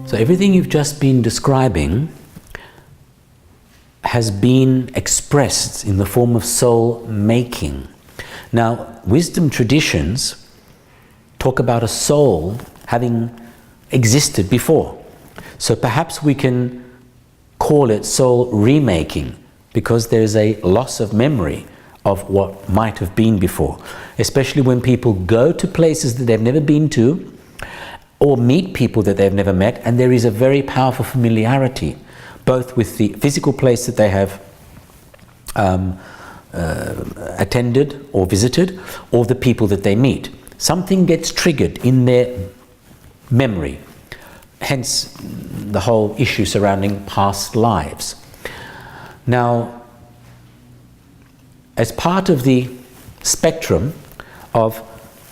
So everything you've just been describing has been expressed in the form of soul making. Now, wisdom traditions talk about a soul having existed before. So perhaps we can call it soul remaking, because there is a loss of memory of what might have been before, especially when people go to places that they've never been to or meet people that they've never met, and there is a very powerful familiarity both with the physical place that they have attended or visited, or the people that they meet. Something gets triggered in their memory, hence the whole issue surrounding past lives. Now, as part of the spectrum of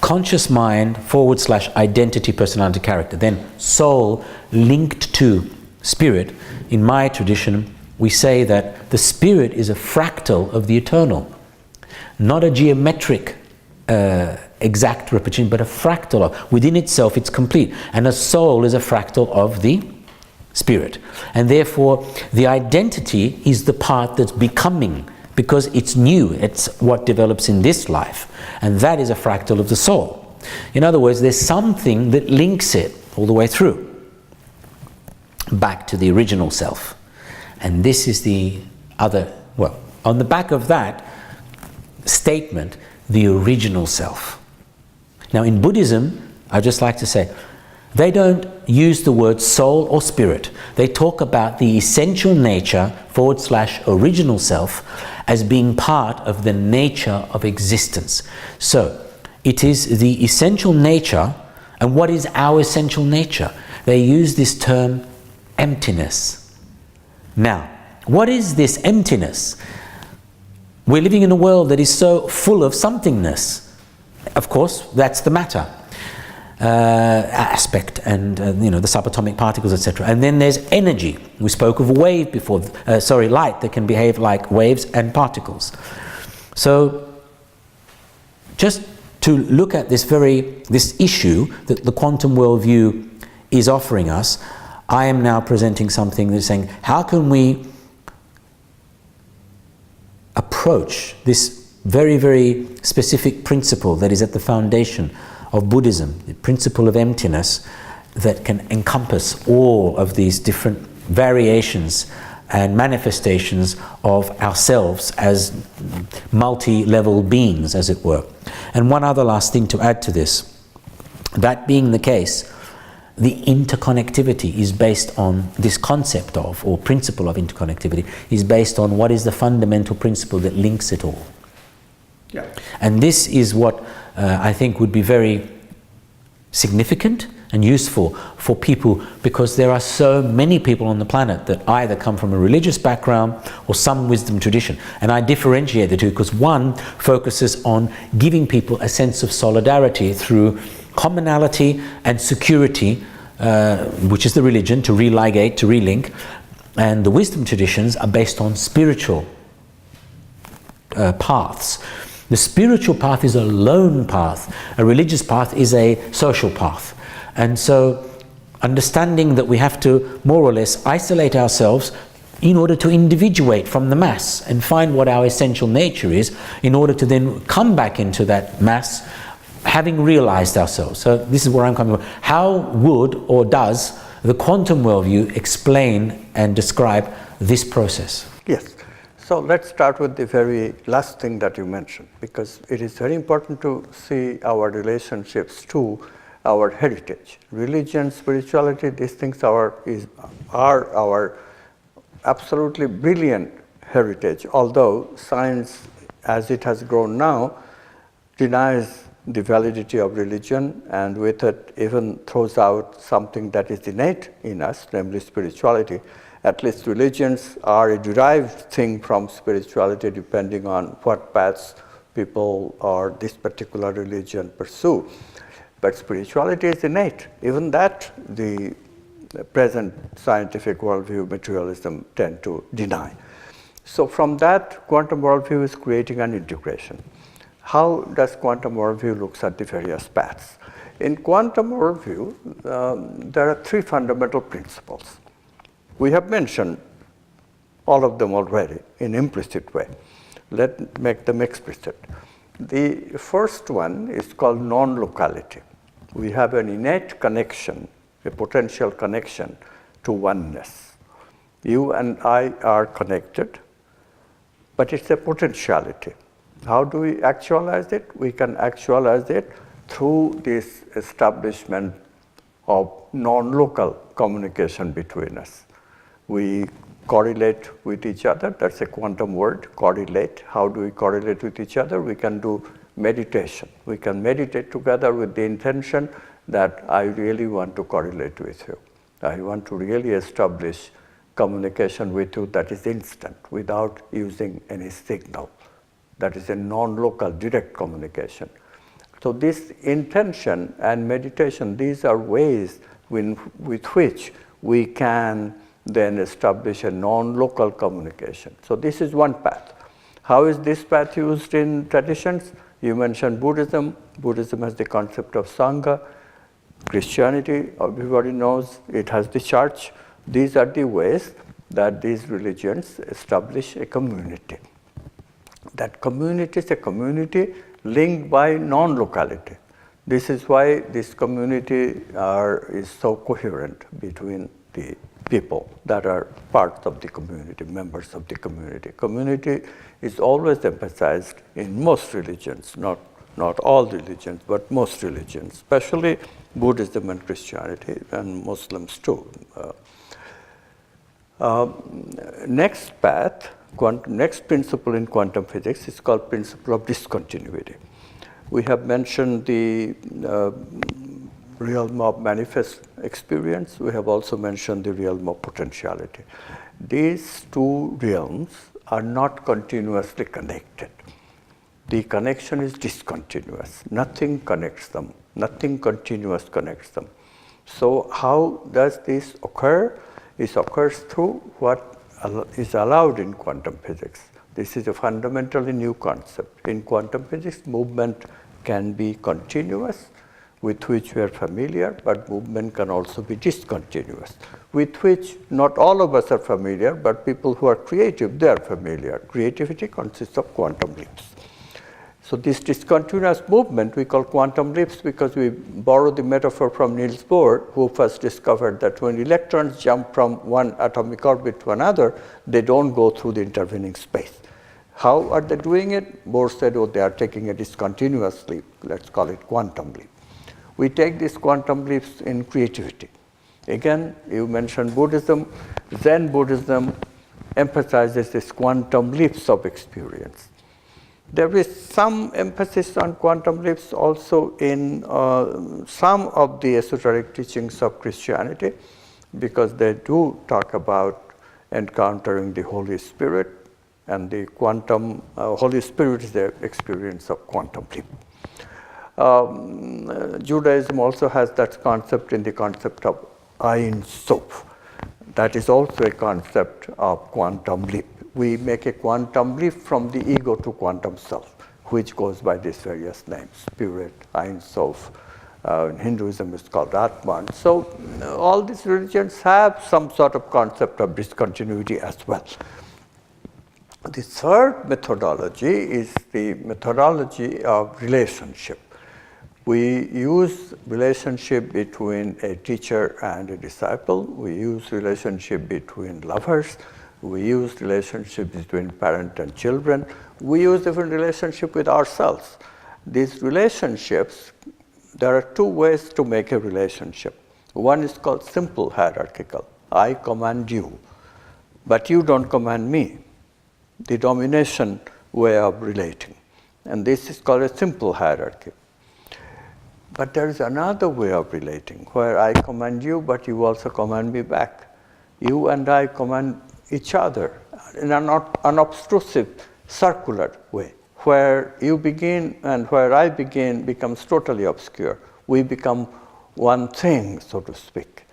conscious mind / identity, personality, character, then soul linked to spirit, in my tradition we say that the spirit is a fractal of the eternal, not a geometric exact repetition, but a fractal of, within itself it's complete, and a soul is a fractal of the spirit, and therefore the identity is the part that's becoming, because it's new, it's what develops in this life, and that is a fractal of the soul. In other words, there's something that links it all the way through back to the original self, and this is the other, well, on the back of that statement, the original self. Now in Buddhism, I'd just like to say, they don't use the word soul or spirit. They talk about the essential nature / original self as being part of the nature of existence. So it is the essential nature. And what is our essential nature? They use this term emptiness. Now, what is this emptiness? We're living in a world that is so full of somethingness. Of course, that's the matter aspect, and the subatomic particles, etc. And then there's energy. We spoke of wave before, light that can behave like waves and particles. So just to look at this issue that the quantum worldview is offering us, I am now presenting something that's saying, how can we approach this very, very specific principle that is at the foundation of Buddhism, the principle of emptiness, that can encompass all of these different variations and manifestations of ourselves as multi-level beings, as it were. And one other last thing to add to this, that being the case, the interconnectivity is based on this concept of, or principle of interconnectivity, is based on what is the fundamental principle that links it all. Yeah. And this is what I think would be very significant and useful for people, because there are so many people on the planet that either come from a religious background or some wisdom tradition. And I differentiate the two, because one focuses on giving people a sense of solidarity through commonality and security, which is the religion, to religate, to relink, and the wisdom traditions are based on spiritual paths. The spiritual path is a lone path. A religious path is a social path. And so understanding that we have to more or less isolate ourselves in order to individuate from the mass and find what our essential nature is, in order to then come back into that mass having realized ourselves. So this is where I'm coming from. How would or does the quantum worldview explain and describe this process? Yes. So let's start with the very last thing that you mentioned, because it is very important to see our relationships to our heritage. Religion, spirituality, these things are our absolutely brilliant heritage, although science, as it has grown now, denies the validity of religion, and with it even throws out something that is innate in us, namely spirituality. At least religions are a derived thing from spirituality, depending on what paths people or this particular religion pursue. But spirituality is innate. Even that, the present scientific worldview, materialism, tend to deny. So from that, quantum worldview is creating an integration. How does quantum worldview look at the various paths? In quantum worldview, there are three fundamental principles. We have mentioned all of them already in implicit way. Let's make them explicit. The first one is called non-locality. We have an innate connection, a potential connection to oneness. You and I are connected, but it's a potentiality. How do we actualize it? We can actualize it through this establishment of non-local communication between us. We correlate with each other. That's a quantum word, correlate. How do we correlate with each other? We can do meditation. We can meditate together with the intention that I really want to correlate with you. I want to really establish communication with you that is instant, without using any signal. That is a non-local direct communication. So this intention and meditation, these are ways with which we can then establish a non-local communication. So this is one path. How is this path used in traditions? You mentioned Buddhism. Buddhism has the concept of Sangha. Christianity, everybody knows, it has the church. These are the ways that these religions establish a community. That community is a community linked by non-locality. This is why this community is so coherent between the people that are parts of the community, members of the community. Community is always emphasized in most religions, not all religions, but most religions, especially Buddhism and Christianity, and Muslims too. Next path, next principle in quantum physics is called principle of discontinuity. We have mentioned the realm of manifest experience. We have also mentioned the realm of potentiality. These two realms are not continuously connected. The connection is discontinuous. Nothing connects them. Nothing continuous connects them. So how does this occur? It occurs through what is allowed in quantum physics. This is a fundamentally new concept. In quantum physics, movement can be continuous, with which we are familiar, but movement can also be discontinuous, with which not all of us are familiar, but people who are creative, they are familiar. Creativity consists of quantum leaps. So this discontinuous movement we call quantum leaps because we borrow the metaphor from Niels Bohr, who first discovered that when electrons jump from one atomic orbit to another, they don't go through the intervening space. How are they doing it? Bohr said, oh, they are taking a discontinuous leap. Let's call it quantum leap. We take these quantum leaps in creativity. Again, you mentioned Buddhism. Zen Buddhism emphasizes this quantum leaps of experience. There is some emphasis on quantum leaps also in some of the esoteric teachings of Christianity, because they do talk about encountering the Holy Spirit, and the quantum Holy Spirit is the experience of quantum leap. Judaism also has that concept in the concept of Ein Sof. That is also a concept of quantum leap. We make a quantum leap from the ego to quantum self, which goes by these various names, spirit, Ein Sof. In Hinduism it's called Atman. So all these religions have some sort of concept of discontinuity as well. The third methodology is the methodology of relationship. We use relationship between a teacher and a disciple. We use relationship between lovers. We use relationship between parent and children. We use even relationship with ourselves. These relationships, there are two ways to make a relationship. One is called simple hierarchical. I command you, but you don't command me. The domination way of relating. And this is called a simple hierarchy. But there is another way of relating, where I command you, but you also command me back. You and I command each other in an unobtrusive, circular way, where you begin and where I begin becomes totally obscure. We become one thing, so to speak.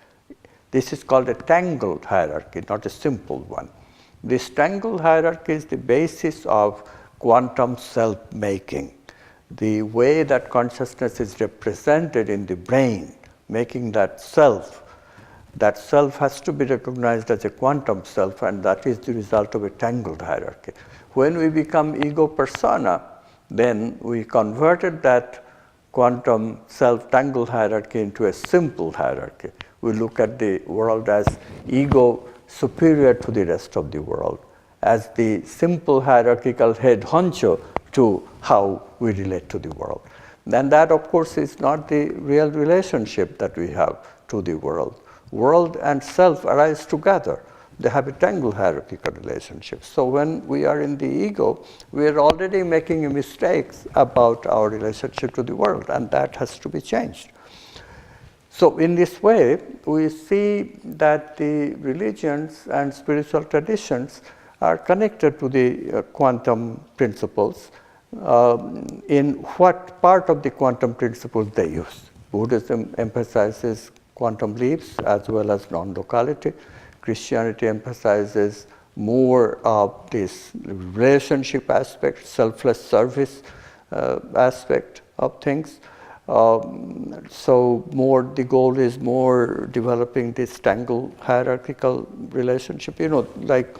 This is called a tangled hierarchy, not a simple one. This tangled hierarchy is the basis of quantum self-making. the way that consciousness is represented in the brain, making that self has to be recognized as a quantum self, and that is the result of a tangled hierarchy. When we become ego persona, then we converted that quantum self-tangled hierarchy into a simple hierarchy. We look at the world as ego superior to the rest of the world, as the simple hierarchical head honcho to how we relate to the world. Then that, of course, is not the real relationship that we have to the world. World and self arise together. They have a tangled hierarchical relationship. So when we are in the ego, we are already making mistakes about our relationship to the world, and that has to be changed. So in this way, we see that the religions and spiritual traditions are connected to the quantum principles in what part of the quantum principles they use. Buddhism emphasizes quantum leaps as well as non-locality. Christianity emphasizes more of this relationship aspect, selfless service aspect of things. So the goal is more developing this tangled hierarchical relationship. Like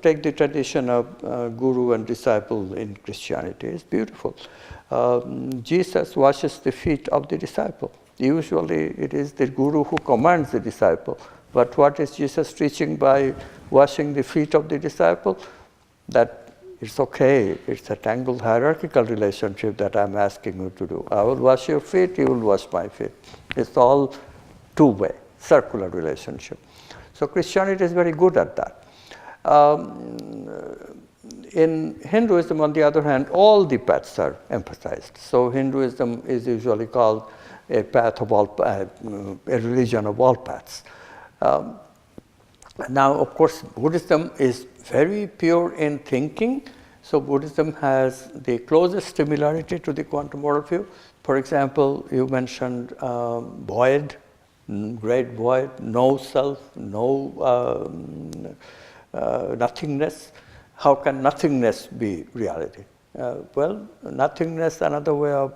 take the tradition of guru and disciple in Christianity. It's beautiful. Jesus washes the feet of the disciple. Usually it is the guru who commands the disciple. But what is Jesus teaching by washing the feet of the disciple? That it's okay, it's a tangled hierarchical relationship that I'm asking you to do. I will wash your feet, you will wash my feet. It's all two-way, circular relationship. So Christianity is very good at that. In Hinduism, on the other hand, all the paths are emphasized. So Hinduism is usually called a path of all, a religion of all paths. Now, of course, Buddhism is very pure in thinking. So Buddhism has the closest similarity to the quantum worldview. For example, you mentioned void, great void, no self, no nothingness. How can nothingness be reality? Well, nothingness, another way of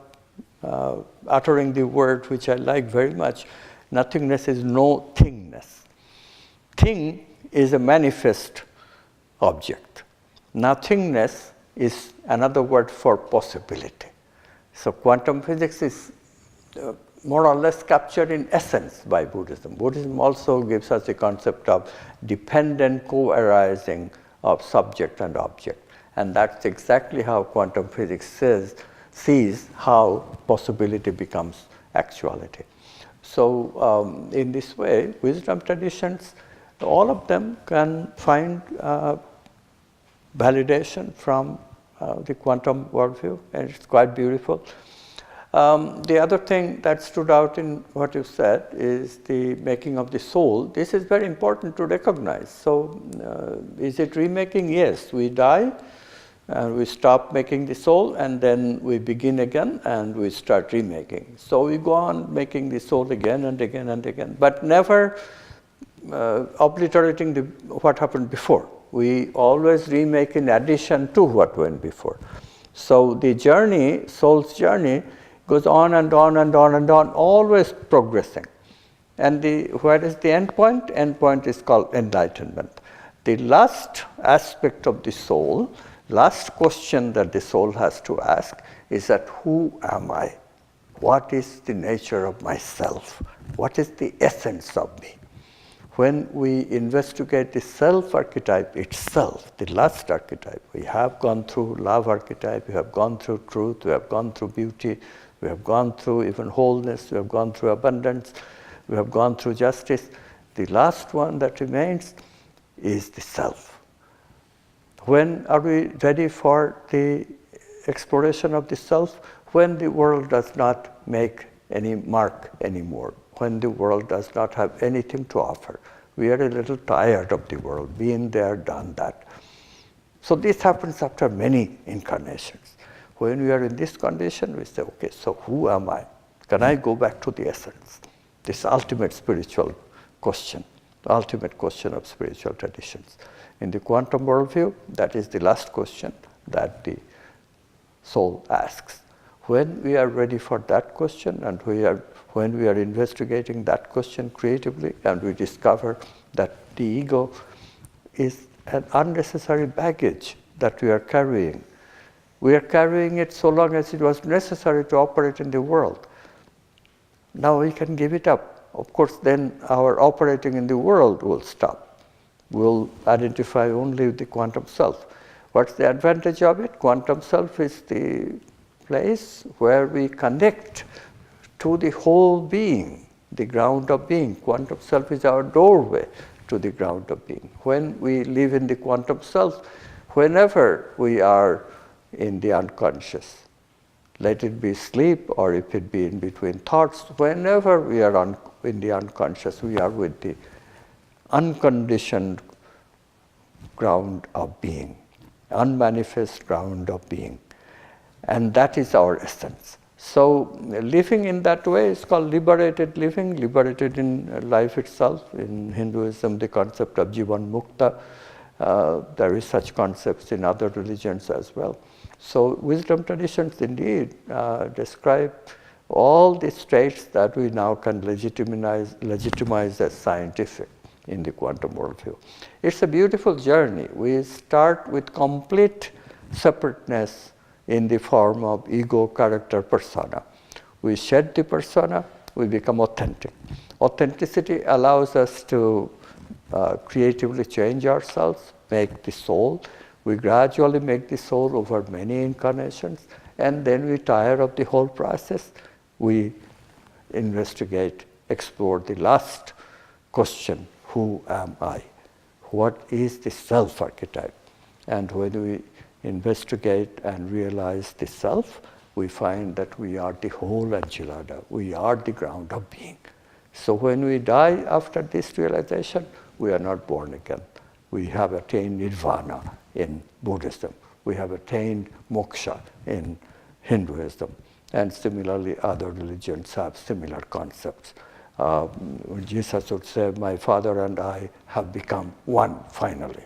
uttering the word which I like very much, nothingness is no thingness. Thing is a manifest object. Nothingness is another word for possibility. So quantum physics is more or less captured in essence by Buddhism. Buddhism also gives us the concept of dependent co-arising of subject and object. And that's exactly how quantum physics sees how possibility becomes actuality. So in this way, wisdom traditions, all of them can find validation from the quantum worldview, and it's quite beautiful. The other thing that stood out in what you said is the making of the soul. This is very important to recognize. So is it remaking? Yes, we die and we stop making the soul, and then we begin again and we start remaking. So we go on making the soul again and again and again, but never obliterating what happened before. We always remake in addition to what went before. So the journey, soul's journey, goes on and on and on and on, always progressing. And what is the end point? End point is called enlightenment. The last aspect of the soul, last question that the soul has to ask is that who am I? What is the nature of myself? What is the essence of me? When we investigate the self archetype itself, the last archetype, we have gone through love archetype, we have gone through truth, we have gone through beauty, we have gone through even wholeness, we have gone through abundance, we have gone through justice. The last one that remains is the self. When are we ready for the exploration of the self? When the world does not make any mark anymore, when the world does not have anything to offer. We are a little tired of the world, been there, done that. So this happens after many incarnations. When we are in this condition, we say, okay, so who am I? Can I go back to the essence? This ultimate spiritual question, the ultimate question of spiritual traditions. In the quantum worldview, that is the last question that the soul asks. When we are ready for that question, and when we are investigating that question creatively, and we discover that the ego is an unnecessary baggage that we are carrying. We are carrying it so long as it was necessary to operate in the world. Now we can give it up. Of course, then our operating in the world will stop. We'll identify only with the quantum self. What's the advantage of it? Quantum self is the place where we connect to the whole being, the ground of being. Quantum self is our doorway to the ground of being. When we live in the quantum self, whenever we are in the unconscious, let it be sleep or if it be in between thoughts, whenever we are in the unconscious, we are with the unconditioned ground of being, unmanifest ground of being. And that is our essence. So living in that way is called liberated living, liberated in life itself. In Hinduism, the concept of Jivan Mukta, there is such concepts in other religions as well. So wisdom traditions indeed describe all the states that we now can legitimize as scientific in the quantum worldview. It's a beautiful journey. We start with complete separateness in the form of ego, character, persona. We shed the persona, we become authentic. Authenticity allows us to creatively change ourselves, make the soul. We gradually make the soul over many incarnations, and then we tire of the whole process. We investigate, explore the last question, who am I? What is the self archetype? And when we investigate and realize the self, we find that we are the whole enchilada. We are the ground of being. So when we die after this realization, we are not born again. We have attained nirvana in Buddhism. We have attained moksha in Hinduism. And similarly, other religions have similar concepts. Jesus would say, my Father and I have become one finally.